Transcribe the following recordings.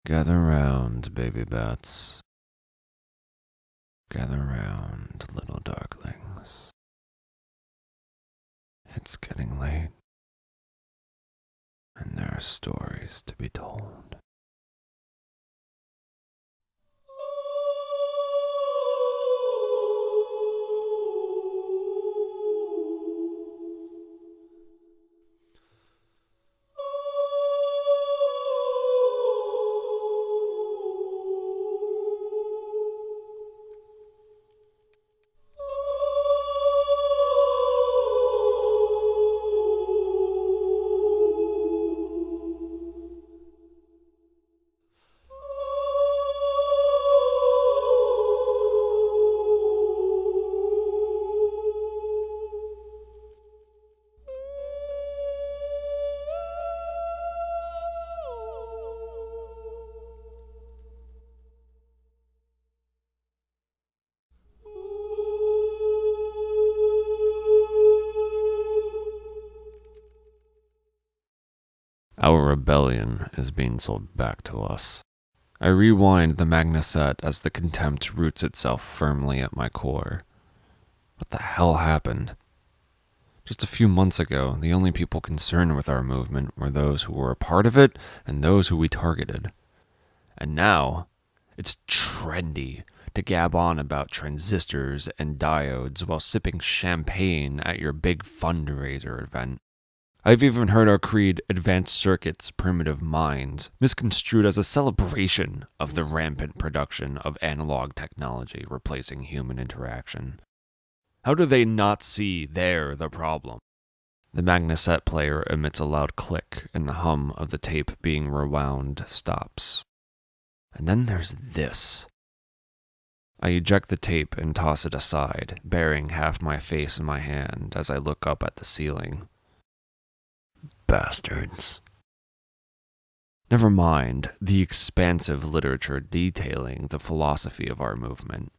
Gather round, baby bats. Gather round, little darklings. It's getting late, and there are stories to be told. Our rebellion is being sold back to us. I rewind the magneset as the contempt roots itself firmly at my core. What the hell happened? Just a few months ago, the only people concerned with our movement were those who were a part of it and those who we targeted. And now, it's trendy to gab on about transistors and diodes while sipping champagne at your big fundraiser event. I've even heard our creed, Advanced Circuits, Primitive Minds, misconstrued as a celebration of the rampant production of analog technology replacing human interaction. How do they not see they're the problem? The magneset player emits a loud click, and the hum of the tape being rewound stops. And then there's this. I eject the tape and toss it aside, burying half my face in my hand as I look up at the ceiling. Bastards. Never mind the expansive literature detailing the philosophy of our movement.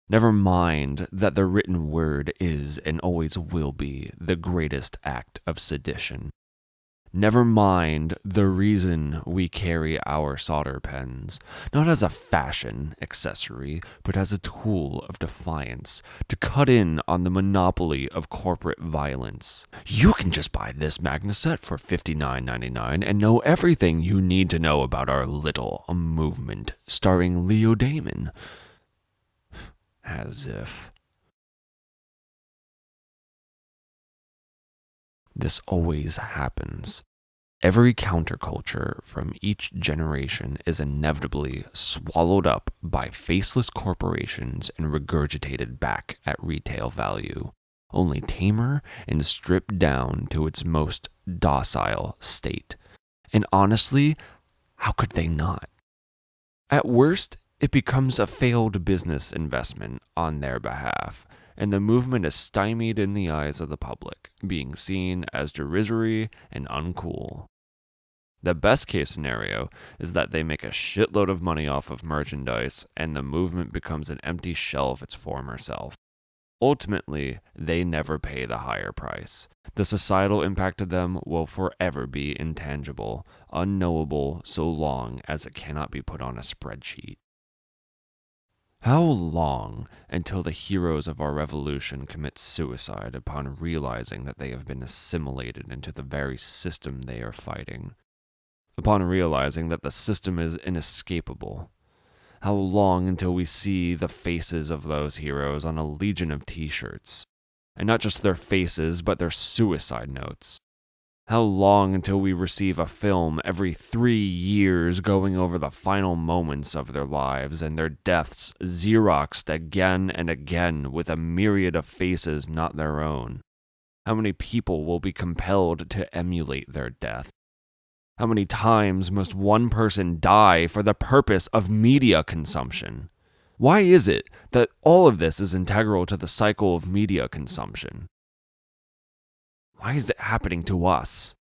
Never mind that the written word is and always will be the greatest act of sedition. Never mind the reason we carry our solder pens, not as a fashion accessory, but as a tool of defiance, to cut in on the monopoly of corporate violence. You can just buy this magneset for $59.99 and know everything you need to know about our little movement, starring Leo Damon. As if. This always happens. Every counterculture from each generation is inevitably swallowed up by faceless corporations and regurgitated back at retail value, only tamer and stripped down to its most docile state. And honestly, how could they not? At worst, it becomes a failed business investment on their behalf, and the movement is stymied in the eyes of the public, being seen as derisory and uncool. The best case scenario is that they make a shitload of money off of merchandise and the movement becomes an empty shell of its former self. Ultimately, they never pay the higher price. The societal impact of them will forever be intangible, unknowable so long as it cannot be put on a spreadsheet. How long until the heroes of our revolution commit suicide upon realizing that they have been assimilated into the very system they are fighting? Upon realizing that the system is inescapable? How long until we see the faces of those heroes on a legion of t-shirts? And not just their faces, but their suicide notes? How long until we receive a film every 3 years going over the final moments of their lives and their deaths Xeroxed again and again with a myriad of faces not their own? How many people will be compelled to emulate their death? How many times must one person die for the purpose of media consumption? Why is it that all of this is integral to the cycle of media consumption? Why is it happening to us?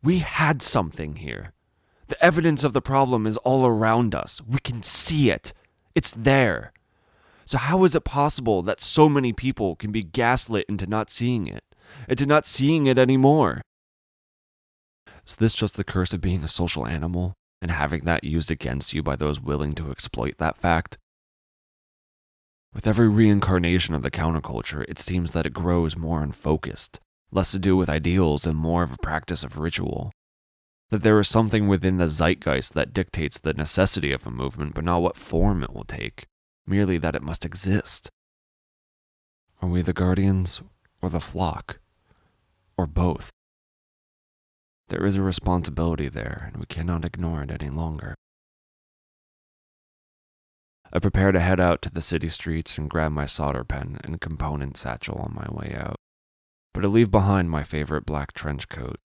We had something here. The evidence of the problem is all around us. We can see it. It's there. So how is it possible that so many people can be gaslit into not seeing it, into not seeing it anymore? Is this just the curse of being a social animal and having that used against you by those willing to exploit that fact? With every reincarnation of the counterculture, it seems that it grows more unfocused, less to do with ideals and more of a practice of ritual. That there is something within the zeitgeist that dictates the necessity of a movement, but not what form it will take, merely that it must exist. Are we the guardians or the flock? Or both? There is a responsibility there, and we cannot ignore it any longer. I prepare to head out to the city streets and grab my solder pen and component satchel on my way out, but I leave behind my favorite black trench coat.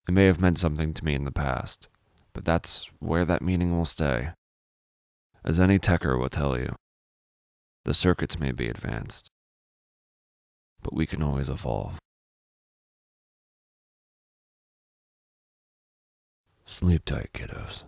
It may have meant something to me in the past, but that's where that meaning will stay. As any techer will tell you, the circuits may be advanced, but we can always evolve. Sleep tight, kiddos.